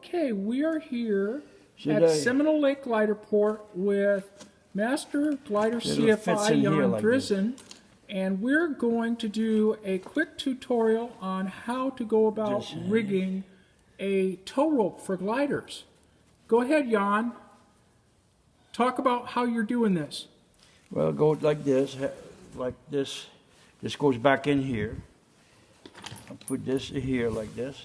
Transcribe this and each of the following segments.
Okay, we are here Should at I- Seminole Lake Glider Port with Master Glider It fits CFI in here Jan like this. Drissen, and we're going to do a quick tutorial on how to go about Just, rigging a tow rope for gliders. Go ahead, Jan. Talk about how you're doing this. Well, go like this, like this. This goes back in here. I'll put this here like this.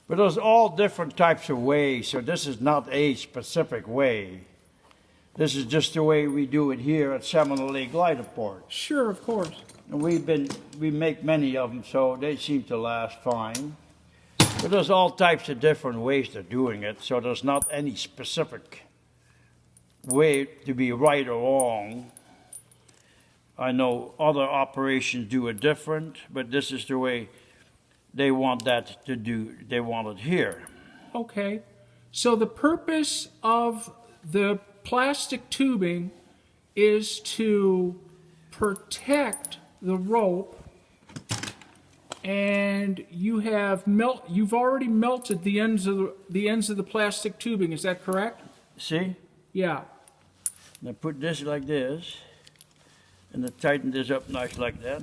But there's all different types of ways, so this is not a specific way. This is just the way we do it here at Seminole Lake Glider Port. Sure, of course. And we make many of them, so they seem to last fine. But there's all types of different ways of doing it, so there's not any specific way to be right or wrong. I know other operations do it different, but this is the way they want that to do. They want it here. Okay. So the purpose of the plastic tubing is to protect the rope, and you've already melted the ends of the plastic tubing. Is that correct? See? Yeah. Now put this like this, and then tighten this up nice like that.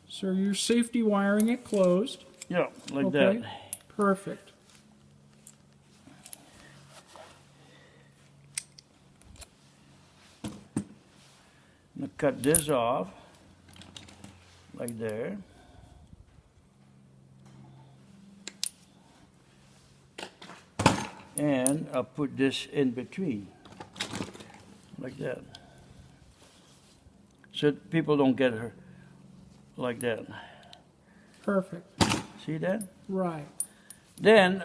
So you're safety wiring it closed. Yeah, like Okay. that. Perfect. Now cut this off, like there. And I'll put this in between, like that. So people don't get her like that. Perfect. See that? Right. Then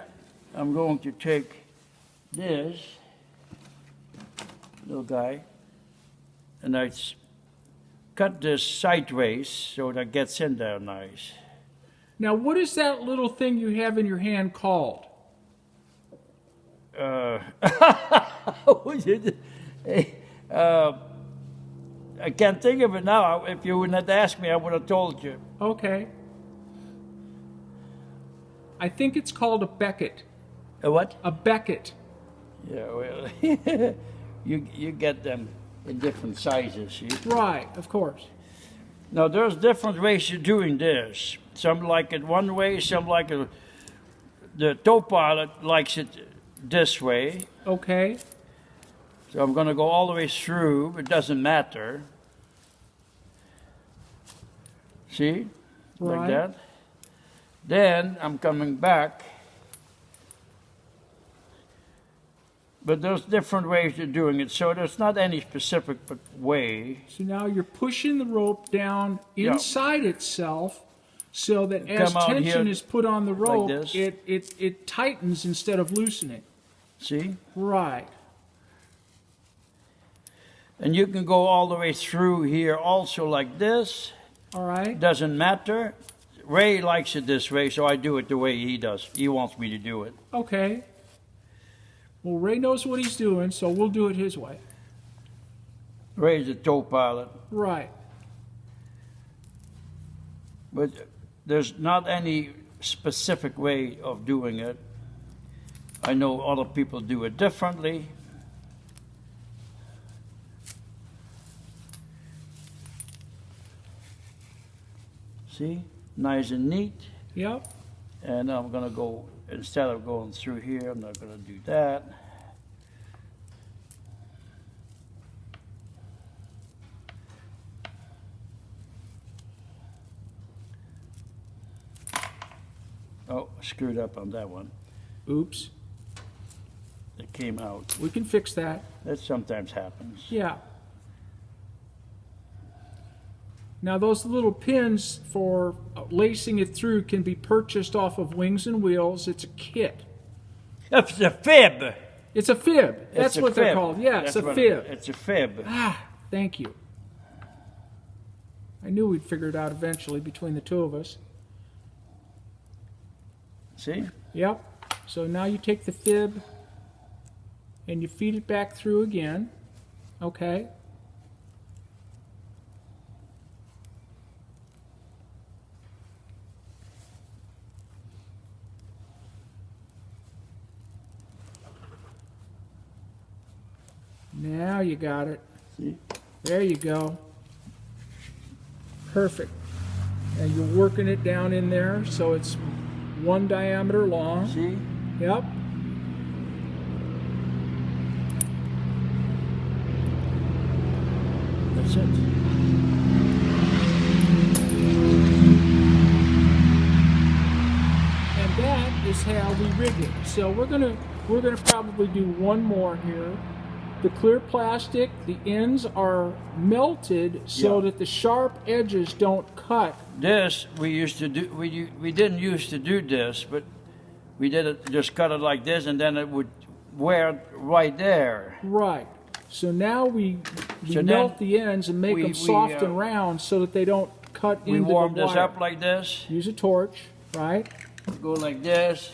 I'm going to take this little guy and cut this sideways so that gets in there nice. Now, what is that little thing you have in your hand called? I can't think of it now. If you wouldn't have asked me, I would have told you. Okay. I think it's called a becket. A what? A becket. Yeah, well, you get them in different sizes, see? Right, of course. Now, there's different ways of doing this. Some like it one way, some like it. The tow pilot likes it this way. Okay. So I'm going to go all the way through. It doesn't matter. See? Like Right. that. Then I'm coming back. But there's different ways of doing it. So there's not any specific way. So now you're pushing the rope down Yeah. inside itself so that as Come out tension here is put on the rope, this. it tightens instead of loosening. See? Right. And you can go all the way through here also like this. All right. Doesn't matter. Ray likes it this way, so I do it the way he does. He wants me to do it. Okay. Well, Ray knows what he's doing, so we'll do it his way. Ray's a tow pilot. Right. But there's not any specific way of doing it. I know other people do it differently. See? Nice and neat. Yep. And I'm going to go, instead of going through here, I'm not going to do that. Oh, screwed up on that one. Oops. It came out. We can fix that. That sometimes happens. Yeah. Now those little pins for lacing it through can be purchased off of Wings and Wheels. It's a kit. It's a fib. It's a fib. That's It's a what they're fib. called. Yeah, That's it's a what fib. It's a fib. Ah, thank you. I knew we'd figure it out eventually between the two of us. See? Yep. So now you take the fib and you feed it back through again. Okay. Now you got it. See? There you go. Perfect. And you're working it down in there so it's 1 diameter long. See? Yep. That's it. And that is how we rig it. So we're gonna probably do one more here. The clear plastic, the ends are melted so Yeah. that the sharp edges don't cut. This we used to do. We didn't used to do this, but we did it. Just cut it like this, and then it would wear right there. Right. So now we So melt then the ends and make we- them we, soft uh, and round so that they don't cut We into warm the this wire. up like this. Use a torch, right? Go like this,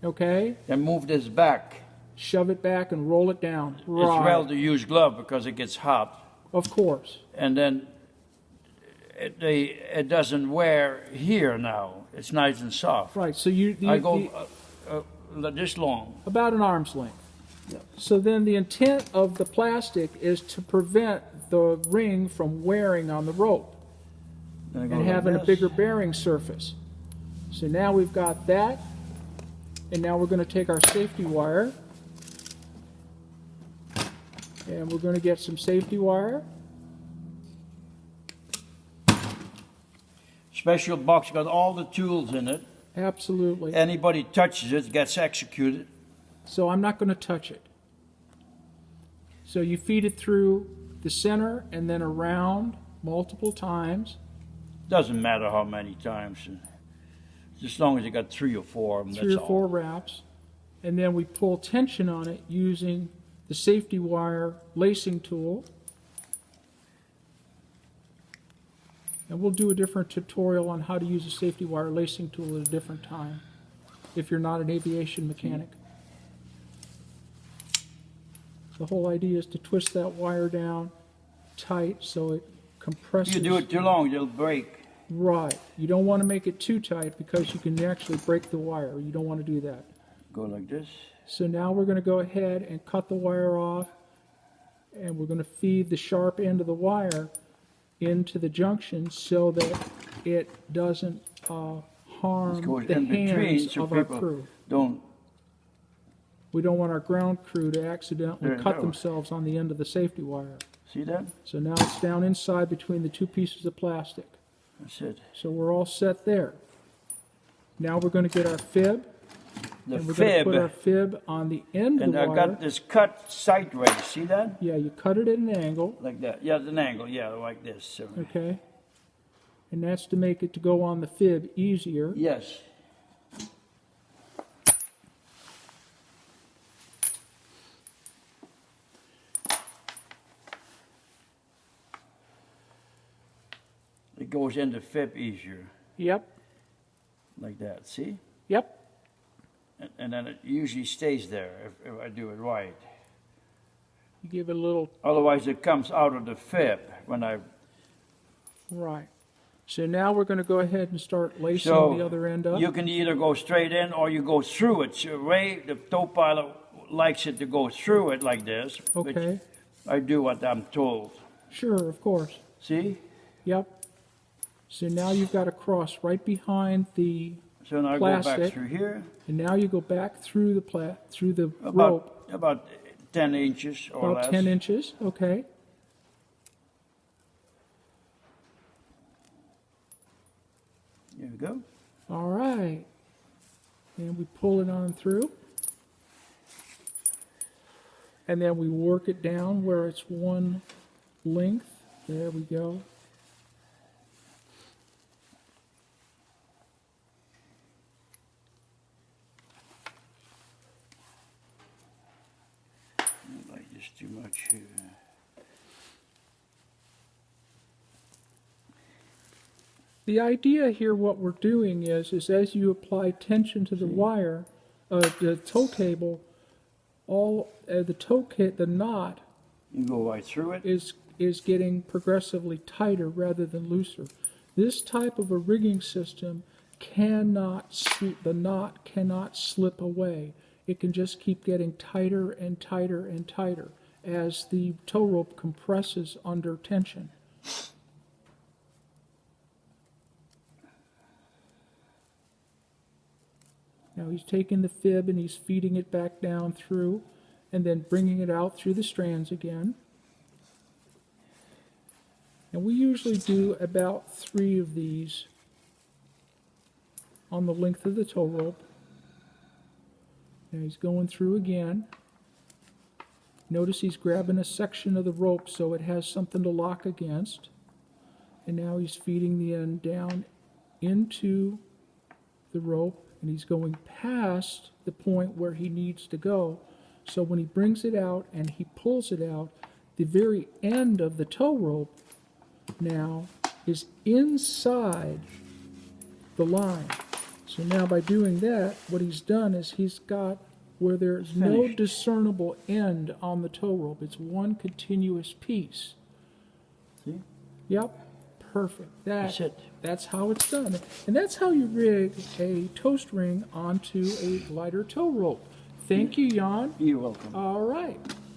Okay. and move this back. Shove it back and roll it down. It's Right. well to use glove because it gets hot, Of course. and then it doesn't wear here now. It's nice and soft. Right. So you I go this long. about an arm's length. Yeah. So then the intent of the plastic is to prevent the ring from wearing on the rope Then I go and like having a this. bigger bearing surface. So now we've got that, and now we're going to take our safety wire, and we're going to get some safety wire. Special box got all the tools in it. Absolutely. Anybody touches it gets executed. So I'm not going to touch it. So you feed it through the center and then around multiple times. Doesn't matter how many times. As long as you got 3 or 4 of them, Three that's or four all. wraps, and then we pull tension on it using the safety wire lacing tool. And we'll do a different tutorial on how to use a safety wire lacing tool at a different time, if you're not an aviation mechanic. The whole idea is to twist that wire down tight so it compresses. You do it too long, it'll break. Right. You don't want to make it too tight because you can actually break the wire. You don't want to do that. Go like this. So now we're going to go ahead and cut the wire off, and we're going to feed the sharp end of the wire into the junction so that it doesn't harm It goes the in between hands so of our people crew. don't. We don't want our ground crew to accidentally There you cut go. themselves on the end of the safety wire. See that? So now it's down inside between the two pieces of plastic. That's it. So we're all set there. Now we're going to get our fib, The and we're going to put our fib, fib on the end of and the I wire. got this cut sideways. See that? Yeah, you cut it at an angle. Like that. Yeah, an angle. Yeah, like this. So. Okay. And that's to make it to go on the fib easier. Yes. It goes in the fib easier, Yep. like that. See? Yep. And then it usually stays there if I do it right. You give it a little Otherwise, it comes out of the fib when I. right. So now we're going to go ahead and start lacing So the other end up. you can either go straight in or you go through it. So Ray, the tow pilot, likes it to go through it like this. which Okay. I do what I'm told. Sure, of course. See? Yep. So now you've got a cross right behind the, So now I go back Plastic. through here, and now you go back through the rope about 10 inches or about less. 10 inches. Okay. Here we go. All right. And we pull it on through. And then we work it down where it's one length. There we go. I don't like this too much here. The idea here, what we're doing is as you apply tension to the wire, the tow cable, the knot You go right through it. is getting progressively tighter rather than looser. This type of a rigging system the knot cannot slip away. It can just keep getting tighter and tighter and tighter. as the tow rope compresses under tension. Now he's taking the fib and he's feeding it back down through and then bringing it out through the strands again. And we usually do about 3 of these on the length of the tow rope. Now he's going through again. Notice he's grabbing a section of the rope so it has something to lock against. And now he's feeding the end down into the rope, and he's going past the point where he needs to go. So when he brings it out and he pulls it out, the very end of the tow rope now is inside the line. So now by doing that, what he's done is he's got where there's no Finished. discernible end on the tow rope. It's one continuous piece. See? Yep, perfect. That's it. That's how it's done. And that's how you rig a tow string onto a glider tow rope. Thank you, Jan. You're welcome. All right.